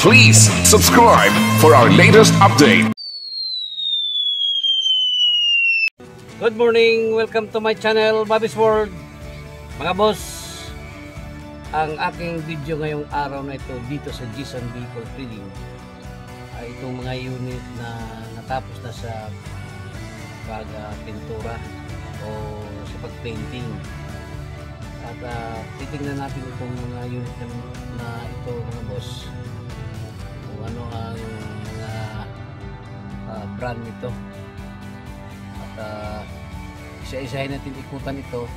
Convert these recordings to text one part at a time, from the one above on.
Please subscribe for our latest update. Good morning! Welcome to my channel, Bobby's World. Mga boss, ang aking video ngayong araw na ito dito sa Jason Vehicle Trading ay itong mga unit na natapos na sa pagpintura o sa pagpainting. At titingnan natin itong mga unit na ito, mga boss, kung ano ang mga brand nito. At isa-isahin natin ikutan ito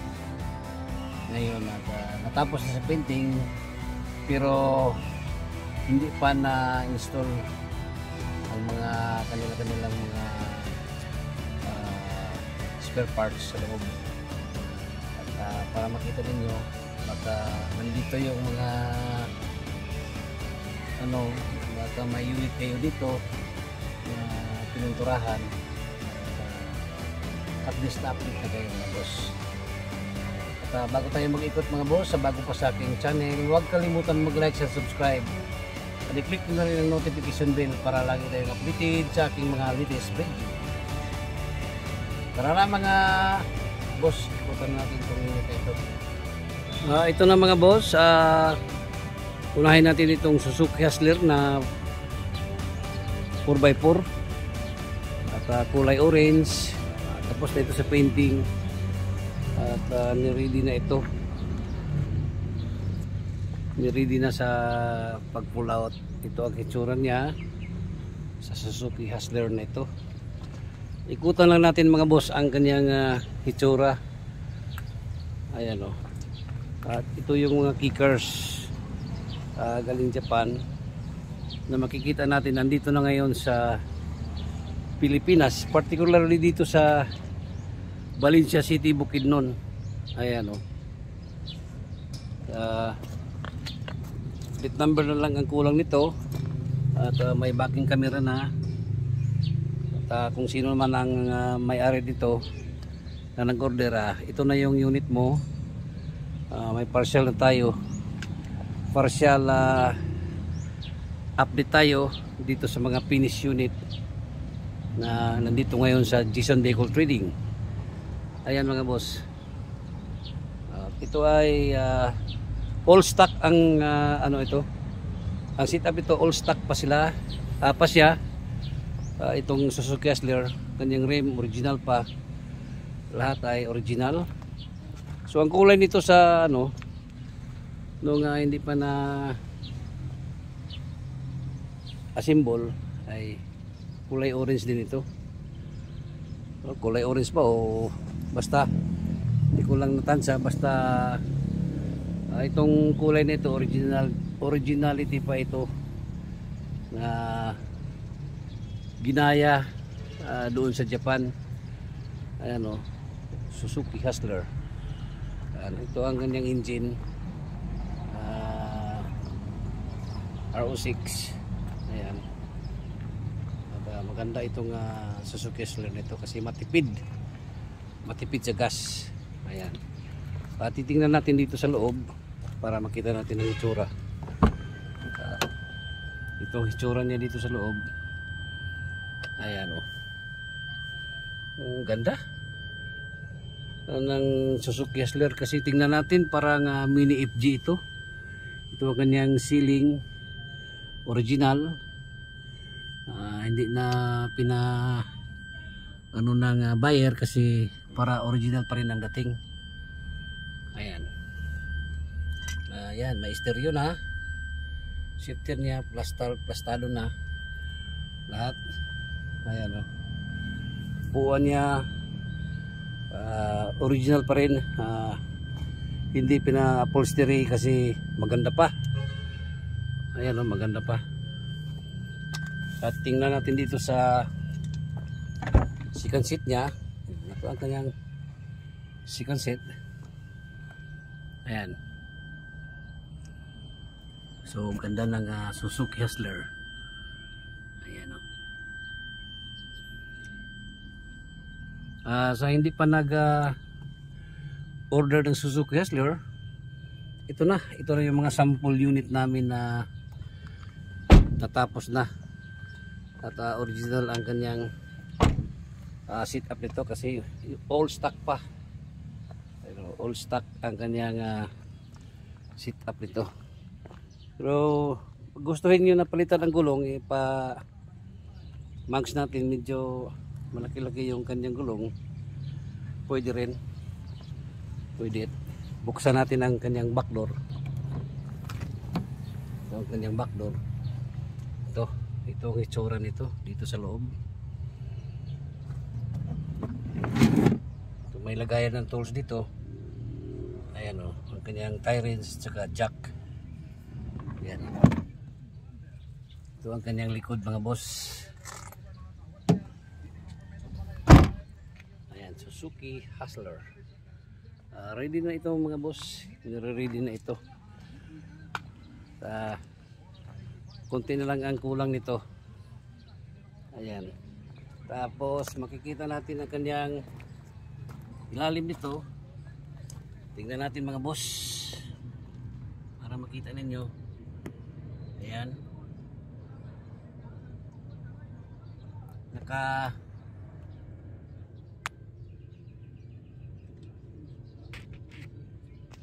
ngayon. At natapos na sa painting pero hindi pa na-install ang mga kanilang mga spare parts sa loob. At para makita ninyo, nandito yung mga baka may unit kayo dito na pinunturahan. At least na-update na kayo, mga boss. At bago tayo mag-ikot, mga boss, sa bago pa sa aking channel, huwag kalimutan mag-like and subscribe. At i-click nyo na rin ang notification bell para lagi tayong updated sa aking mga latest video. Tara na, mga boss, ikutan natin itong unit ito. Ito na, mga boss, unahin natin itong Suzuki Hustler na 4x4 at kulay orange. Tapos na ito sa painting at niready na ito, niready na sa pag pull out. Ito ang hitsura niya sa Suzuki Hustler na ito. Ikutan lang natin, mga boss, ang kanyang hitsura. Ayan o. At ito yung mga kickers galing Japan na makikita natin nandito na ngayon sa Pilipinas, particularly dito sa Valencia City, Bukidnon. Ayan o. Plate number na lang ang kulang nito. At may backing camera na. At kung sino man ang may-ari dito na nag-order, ito na yung unit mo. May partial na tayo. Partial update tayo dito sa mga finish unit na nandito ngayon sa Jason Vehicle Trading. Ayan, mga boss, ito ay all stock ang ito ang setup. Ito all stock pa sila, pa siya. Itong Suzuki Hustler, kanyang rim original pa, lahat ay original. So ang kulay nito sa nung hindi pa na assemble ay kulay orange din ito. Kulay orange pa o basta hindi ko lang natansa, basta itong kulay nito originality pa ito na ginaya doon sa Japan. Ayan o, Suzuki Hustler. Ito ang kanyang engine, RO6. Ayan. Maganda itong Suzuki Hustler nito kasi matipid sa gas. Ayan. Titingnan natin dito sa loob para makita natin ang itsura. Ito itsura niya dito sa loob. Ayan o. Ang ganda ng Suzuki Hustler kasi tingnan natin, parang mini FG ito. Ito ang kanyang ceiling, original. Hindi na ng buyer kasi para original pa rin ang dating. Ayan. Ayan, may stereo na. Shifter niya plastado na lahat. Ayan o. Puan niya original pa rin. Hindi pina-upholstery kasi maganda pa. Ayan o, maganda pa. At tingnan natin dito sa second seat niya. Ito ang kanyang second seat. Ayan. So maganda ng Suzuki Hustler. Ayan o. Sa hindi pa nag order ng Suzuki Hustler, ito na yung mga sample unit namin na natapos na at original ang kanyang sit up nito kasi all stock pa. All stock ang kanyang sit up nito. Pero gustuhin nyo na palitan ang gulong, mags natin medyo malaki-laki yung kanyang gulong, pwede rin, pwede. Buksan natin ang kanyang back door. Ito ang kanyang back door. Ito ang itsura nito dito sa loob. Ito, may lagayan ng tools dito. Ayan o, ang kanyang tie wrench at saka jack. Ayan. Ito ang kanyang likod mga boss. Ayan, Suzuki Hustler. Ready na ito mga boss. Ready na ito. Konti na lang ang kulang nito. Ayan. Tapos makikita natin ang kanyang ilalim nito. Tingnan natin mga boss para makita ninyo. Ayan.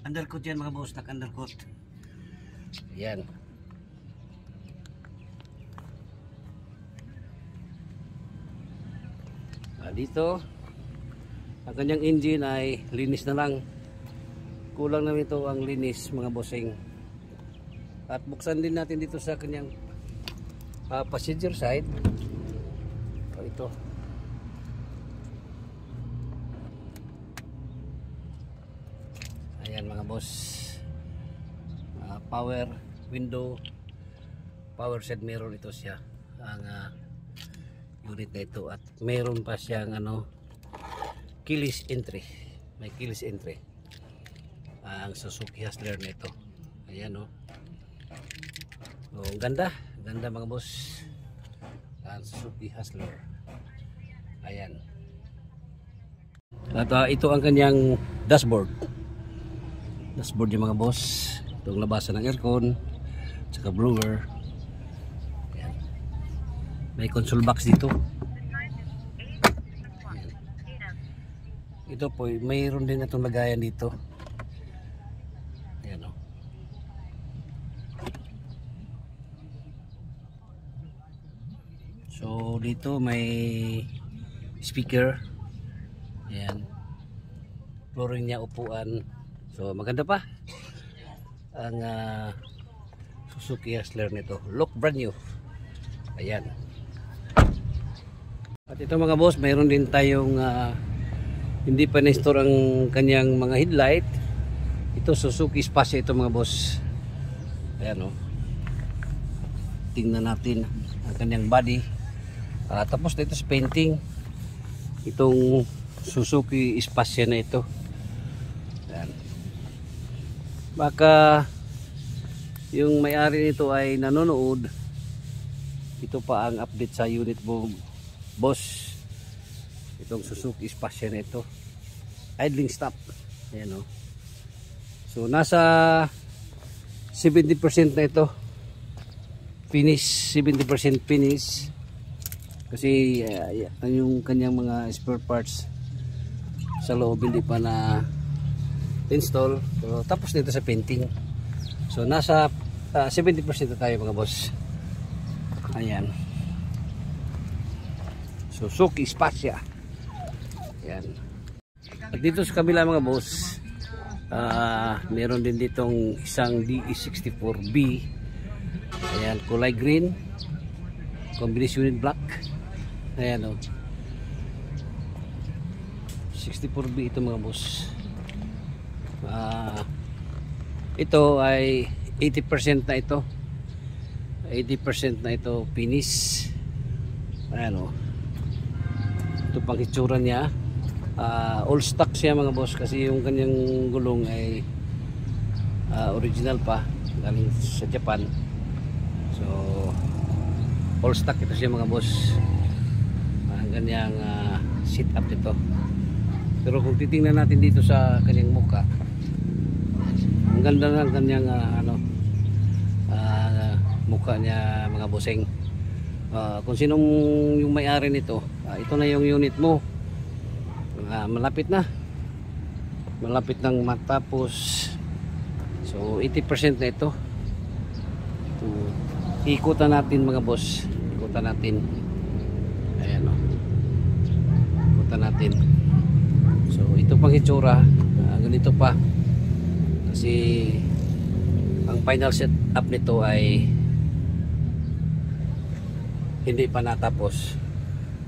Undercoat yan mga boss, undercoat. Ayan. Dito ang kanyang engine ay linis na lang. Kulang na ito ang linis mga bossing. At buksan din natin dito sa kanyang passenger side. Ito. Ayan mga boss. Power window, power side mirror ito siya. Ang unit na ito at mayroon pa siyang keyless entry. May keyless entry. Ang Suzuki Hustler na ito. Ayan o. Ganda mga boss. Ang Suzuki Hustler. Ayan. At ito ang kanyang dashboard. Dashboard yung mga boss. Itong labasan ng aircon, tsaka blower. Ayan. May console box dito. Ayan. Ito po, mayroon din itong lagayan dito. Ayan o. So dito may speaker. Ayan. Flooring niya, upuan. So maganda pa ang Suzuki Hustler nito. Look brand new. Ayan. At ito mga boss, mayroon din tayong hindi pa na-store ang kanyang mga headlight. Ito Suzuki Spacia ito mga boss. Ayan o. Tingnan natin ang kanyang body. Tapos dito sa painting itong Suzuki Spacia na ito. Ayan. Baka yung may-ari nito ay nanonood. Ito pa ang update sa unit mo boss. Itong Suzuki Spacia na ito. Idling stop. Ayan o. So nasa 70% na ito. Finish. 70% finish. Kasi yung kanyang mga spare parts sa loob hindi pa na install. So, tapos nito sa painting. So nasa 70% na tayo mga boss. Ayan. Suzuki Spacia. Ayan. At dito sa kabila mga boss, meron din ditong isang DE64B. Ayan, kulay green. Combination unit black. Ayan o. 64B ito mga boss. Ito ay 80% na ito. 80% na ito finish. Ayan o. Ito pang itsura niya. All stock siya mga boss kasi yung kanyang gulong ay original pa galing sa Japan. So all stock ito siya mga boss. Ang kanyang sit up ito. Pero kung titingnan natin dito sa kanyang muka, ang ganda ng kanyang mukha niya mga bossing. Kung sinong yung may-ari nito, ito na yung unit mo. Malapit na, malapit nang matapos. So 80% na ito. Ikutan natin mga boss, ikutan natin. Ayan o, ikutan natin. So ito pang hitsura, ganito pa kasi ang final setup nito ay hindi pa natapos.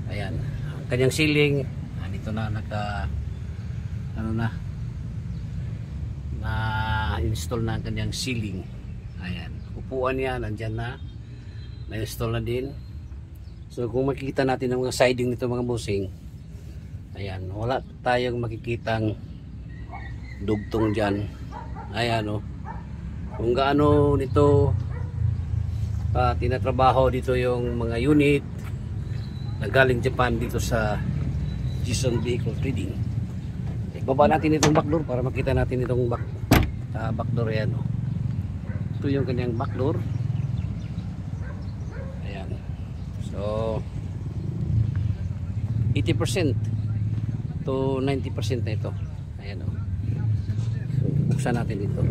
Ayan, ang kanyang ceiling dito na na-install na ang kanyang ceiling. Ayan, upuan niya nandyan na-install na din. So kung makikita natin ang mga siding nito mga bossing, ayan, wala tayong makikitang dugtong dyan. Ayan o, kung gaano nito tinatrabaho dito yung mga unit na galing Japan dito sa Jason Vehicle Trading. Baba natin itong backdoor para makita natin itong backdoor. Ayan o, ito yung kanyang backdoor. Ayan, so 80% to 90% na ito. Ayan o, so, buksan natin ito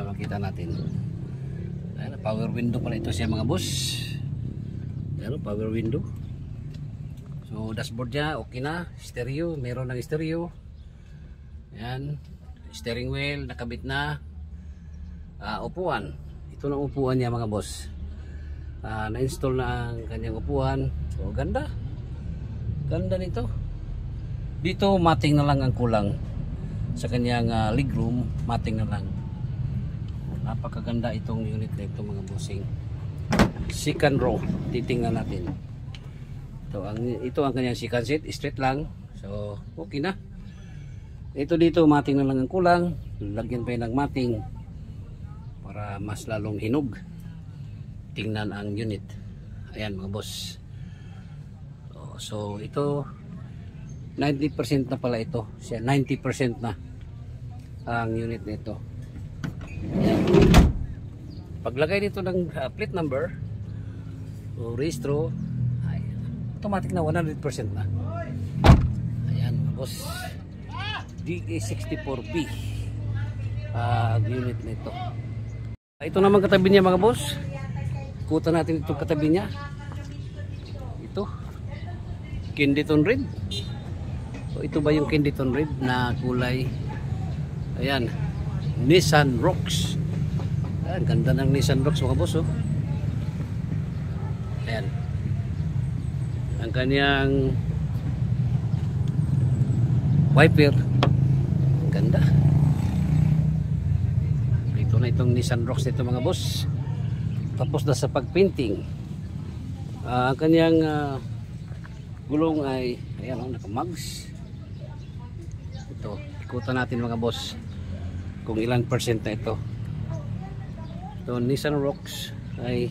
makita natin. Ayan, power window pala ito siya mga boss. Ayan o, power window. So dashboard niya okay na, stereo, meron ng stereo. Ayan, steering wheel nakabit na. Upuan, ito na upuan niya mga boss. Na-install na ang kanyang upuan. So ganda, ganda nito. Dito mating na lang ang kulang sa kanyang legroom, mating na lang. Napakaganda itong unit na ito mga bossing. Second row, titingnan natin. Ito ang kanyang second seat, straight lang. So okay na. Ito dito mating na lang ang kulang, lagyan pa yun ng mating para mas lalong hinog. Tingnan ang unit. Ayan mga boss. So ito 90% na pala ito. Siya 90% na ang unit nito. Ayan. Paglagay dito ng plate number o registro, automatic na 100% na. Ayan mga boss, DA64B unit nito. Ito naman katabi niya mga boss. Ikutan natin itong katabi niya. Ito Kenditon red. So ito ba yung Kenditon red na kulay? Ayan, Nissan Rocks. Ayan, ganda ng Nissan Rocks mga boss oh. Ayan, ang kanyang wiper, ganda. Ito na itong Nissan Rocks nito mga boss. Tapos na sa pagpainting. Ang kanyang gulong ay ayan o, nakamags. Ito, ikutan natin mga boss kung ilan percent na ito. Ito Nissan Rocks ay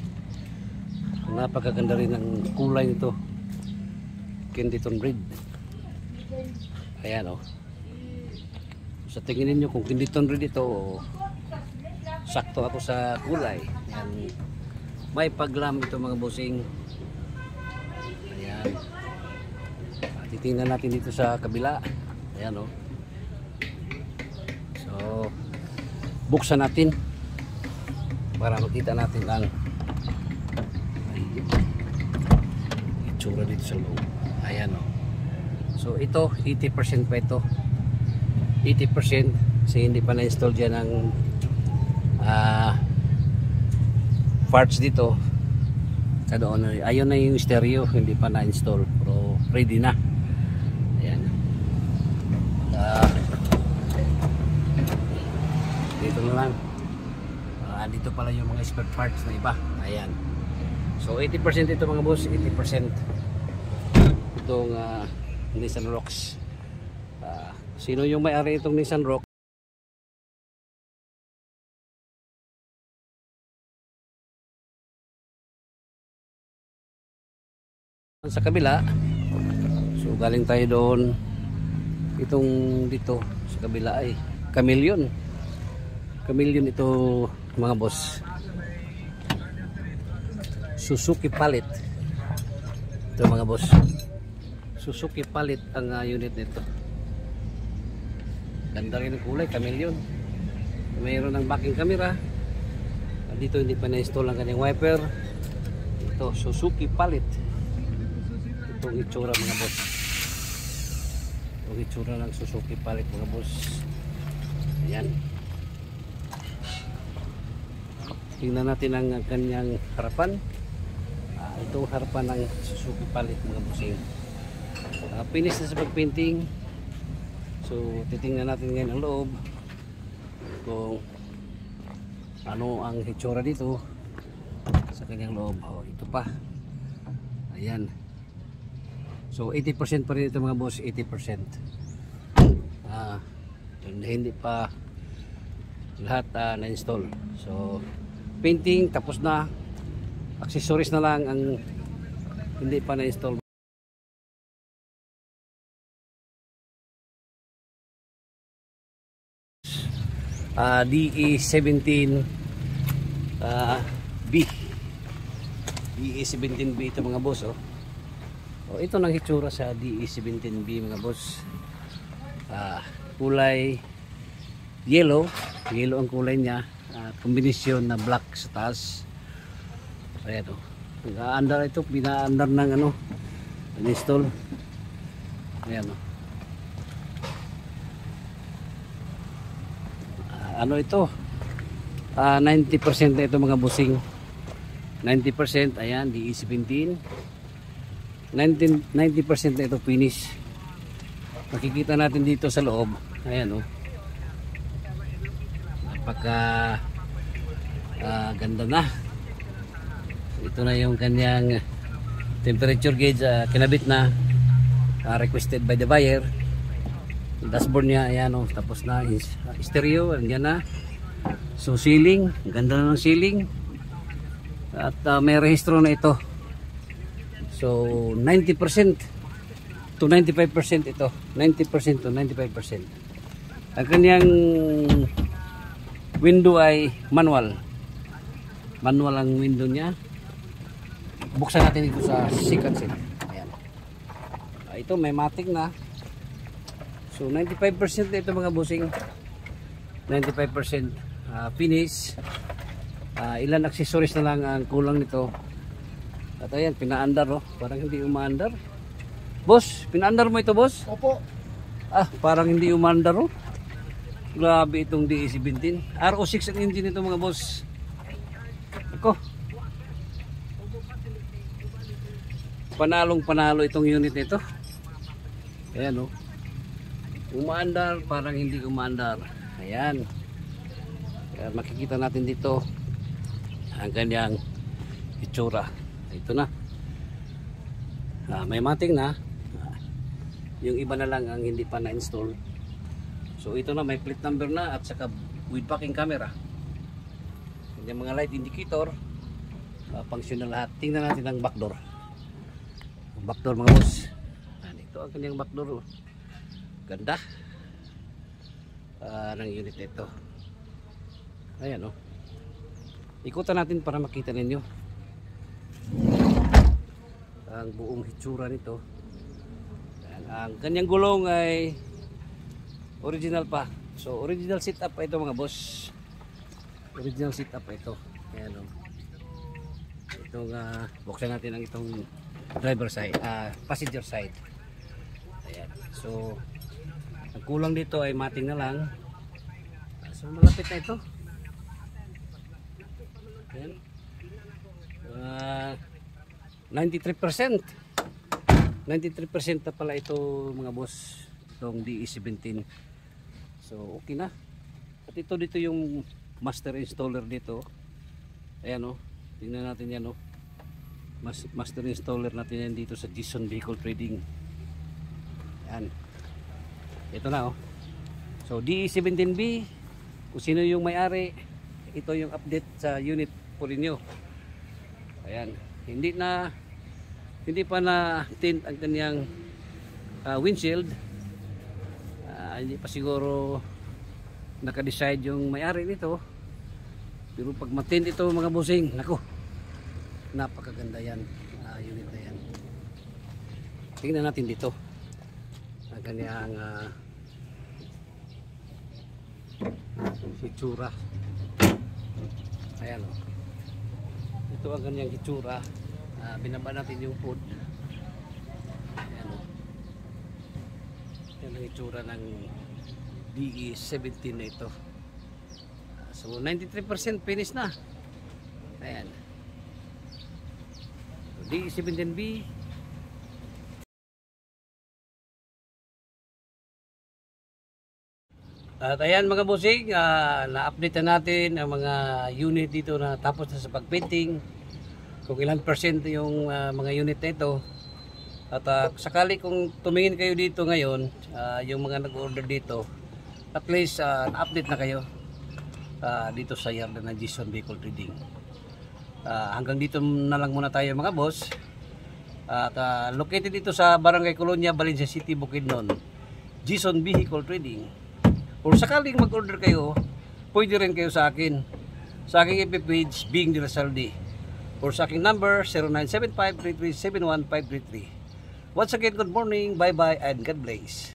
napakaganda rin ng kulay nito, Kenditon red. Ayan o, sa tingin niyo kung Kenditon red ito o sakto ako sa kulay. Ayan, may paglam ito mga bossing. Ayan, titingnan natin dito sa kabila. Ayan o, so buksan natin para makita natin ang itsura dito sa loob. Ayan o, so ito 80% pa ito, 80% kasi hindi pa na-install dyan ang parts dito. Ayun na yung stereo, hindi pa na-install pero ready na. Ayan, dito na lang. Dito pala yung mga spare parts na iba. Ayan, so 80% ito mga boss, 80% itong Nissan Rocks. Sino yung may-ari itong Nissan Rocks? Sa kabila, so galing tayo doon. Itong dito sa kabila ay Chameleon ito mga boss. Suzuki Palit. Ito mga boss, Suzuki Palit ang unit nito. Ganda rin ang kulay, chameleon. Mayroon ng backing camera. Dito hindi pa na-install ang kanyang wiper. Ito Suzuki Palit. Itong itsura mga boss. Itong itsura ng Suzuki Palit mga boss. Ayan. Tingnan natin ang kanyang harapan. Itong harapan ng Suzuki Palit mga bossing. Finish na sa pagpainting. So titingnan natin ngayon ang loob kung ano ang hitsura dito sa kanyang loob. Ito pa. Ayan. So 80% pa rin ito mga boss, 80%. Hindi pa lahat na-install. So painting tapos na. Accessories na lang ang hindi pa na-install. DE17 B. DE17B ito mga boss. Ito nang hitsura sa DE17B mga boss. Kulay yellow ang kulay niya. Kombinasyon na black sa taas. Ayan pina-under ito, pina-under ng install. Ayan ito 90% na ito mga busing. 90%, ayan, DE17. 90% na ito finish. Makikita natin dito sa loob. Ayan napaka ganda na. Ito na yung kanyang temperature gauge, kinabit na, requested by the buyer. Dashboard niya, ayan tapos na stereo, andyan na. So ceiling, ganda na ng ceiling. At may rehistro na ito. So 90% to 95% ito. 90% to 95%. Ang kanyang window ay manual. Manual ang window niya. Buksan natin ito sa second set. Ayan. Ito may matic na. So 95% na ito mga bossing. 95% finish. Ilan accessories na lang ang kulang nito. At ayan, pinaandar parang hindi umaandar. Boss, pinaandar mo ito boss? Opo. Parang hindi umaandar Grabe itong DE17. RO6 ang engine nito mga boss. Ako. Panalo itong unit nito. Ayan umaandar, parang hindi umaandar. Ayan. Makikita natin dito ang kanyang itsura. Ito na. May mating na. Yung iba na lang ang hindi pa na-install. So ito na, may plate number na at saka with backing camera. Yung mga light indicator, function na lahat. Tingnan natin ang backdoor. Backdoor mga boss. Ito ang kanyang backdoor. Ganda ng unit ito. Ayan ikutan natin para makita ninyo ang buong hitsura nito. Ang kanyang gulong ay original pa. So original setup pa ito mga boss. Original setup pa ito. Ayan itong buksan natin ang itong driver side, passenger side. Ayan. So ang kulang dito ay mating na lang. So malapit na ito. Ayan. 93%. 93% na pala ito mga boss. Itong DE17. So okay na. At ito dito yung master installer dito. Ayan tingnan natin yan master installer natin yan dito sa Jason Vehicle Trading. Ayan. Ito na So DE17B, kung sino yung may-ari, ito yung update sa unit po ninyo. Ayan. Hindi pa na tint ang kanyang windshield. Hindi pa siguro naka-decide yung may-ari nito. Pero pag matint ito mga bossing, nako, napakaganda yan, unit na yan. Tingnan natin dito ang kanyang hitsura. Ayan o, ito ang kanyang hitsura. Binaba natin yung food. Ayan o, yan ang hitsura ng DE17 na ito. So 93% finish na. Ayan, so, DE17B. At ayan mga bossing, na-update na natin ang mga unit dito na tapos na sa pagpainting, kung ilang percent yung mga unit na ito. At sakali kung tumingin kayo dito ngayon, yung mga nag-order dito, at least na-update na kayo dito sa yarda ng Jason Vehicle Trading. Hanggang dito na lang muna tayo mga boss. At located dito sa Barangay Colonia, Valencia City, Bukidnon, Jason Vehicle Trading. Kung sakaling mag-order kayo, pwede rin kayo sa akin, sa aking FB page, Bing De La Salde, or sa aking number 0975-3371533. Once again, good morning, bye bye, and God bless.